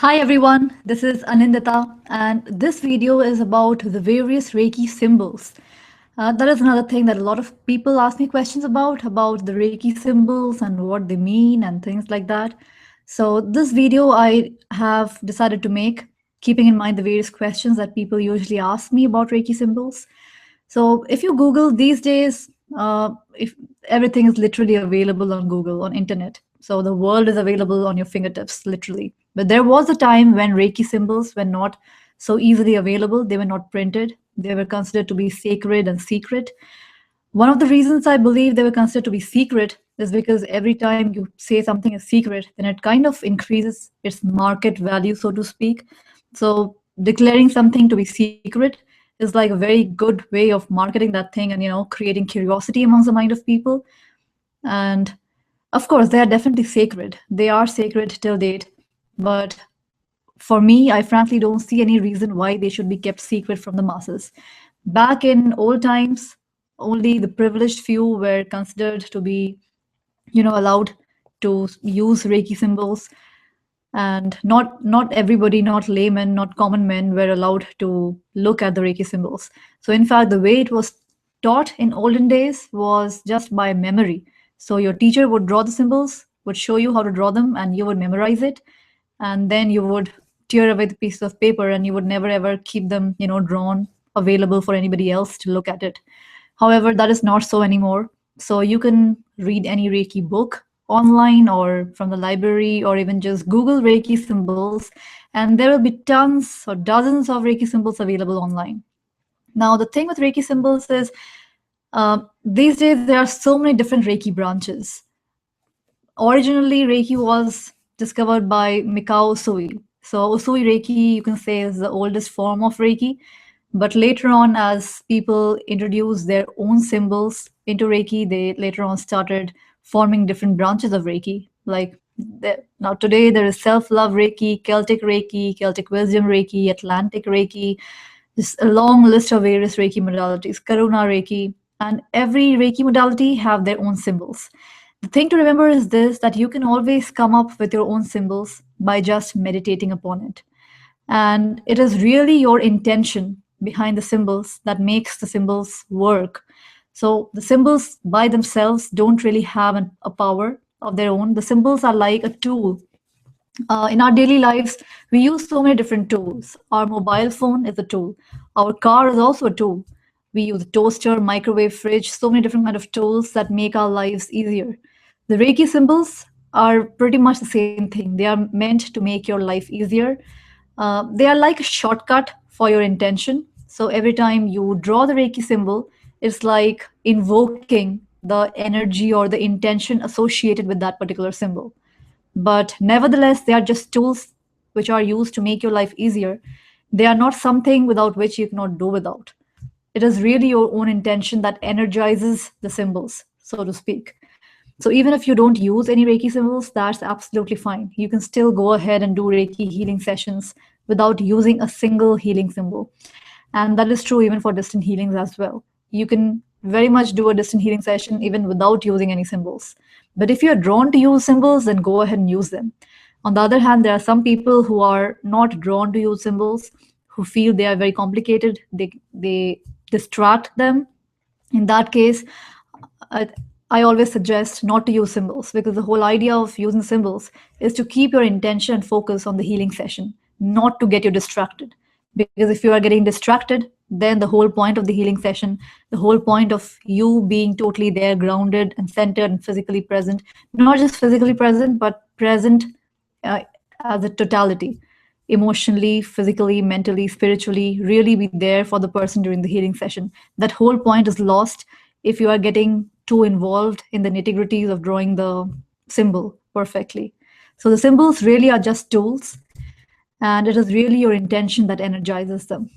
Hi everyone, this is Annindita, and this video is about the various Reiki symbols. That is another thing that a lot of people ask me questions about the Reiki symbols and what they mean and things like that. So this video I have decided to make, keeping in mind the various questions that people usually ask me about Reiki symbols. So if you Google these days, if everything is literally available on Google, on internet. So the world is available on your fingertips, literally. But there was a time when Reiki symbols were not so easily available. They were not printed. They were considered to be sacred and secret. One of the reasons I believe they were considered to be secret is because every time you say something is secret, then it kind of increases its market value, so to speak. So declaring something to be secret is like a very good way of marketing that thing and creating curiosity amongst the mind of people. And of course, they are definitely sacred. They are sacred till date. But for me, I frankly don't see any reason why they should be kept secret from the masses. Back in old times, only the privileged few were considered to be, allowed to use Reiki symbols, and not everybody, not laymen, not common men, were allowed to look at the Reiki symbols. So in fact, the way it was taught in olden days was just by memory. So your teacher would draw the symbols, would show you how to draw them, and you would memorize it, and then you would tear away the piece of paper, and you would never ever keep them, drawn, available for anybody else to look at it. However, that is not so anymore. So you can read any Reiki book online or from the library, or even just Google Reiki symbols, and there will be tons or dozens of Reiki symbols available online. Now, the thing with Reiki symbols is these days there are so many different Reiki branches. Originally, Reiki was discovered by Mikao Usui. So Usui Reiki, you can say, is the oldest form of Reiki. But later on, as people introduced their own symbols into Reiki, they later on started forming different branches of Reiki. Like now today, there is self-love Reiki, Celtic wisdom Reiki, Atlantic Reiki, just a long list of various Reiki modalities, Karuna Reiki, and every Reiki modality have their own symbols. The thing to remember is this, that you can always come up with your own symbols by just meditating upon it. And it is really your intention behind the symbols that makes the symbols work. So the symbols by themselves don't really have a power of their own. The symbols are like a tool. In our daily lives, we use so many different tools. Our mobile phone is a tool. Our car is also a tool. We use a toaster, microwave, fridge, so many different kind of tools that make our lives easier. The Reiki symbols are pretty much the same thing. They are meant to make your life easier. They are like a shortcut for your intention. So every time you draw the Reiki symbol, it's like invoking the energy or the intention associated with that particular symbol. But nevertheless, they are just tools which are used to make your life easier. They are not something without which you cannot do without. It is really your own intention that energizes the symbols, so to speak. So even if you don't use any Reiki symbols, that's absolutely fine. You can still go ahead and do Reiki healing sessions without using a single healing symbol. And that is true even for distant healings as well. You can very much do a distant healing session even without using any symbols. But if you're drawn to use symbols, then go ahead and use them. On the other hand, there are some people who are not drawn to use symbols, who feel they are very complicated, they distract them. In that case, I always suggest not to use symbols, because the whole idea of using symbols is to keep your intention and focus on the healing session, not to get you distracted. Because if you are getting distracted, then the whole point of the healing session, the whole point of you being totally there, grounded and centered and physically present, not just physically present, but present as a totality, emotionally, physically, mentally, spiritually, really be there for the person during the healing session. That whole point is lost if you are getting too involved in the nitty-gritties of drawing the symbol perfectly. So the symbols really are just tools, and it is really your intention that energizes them.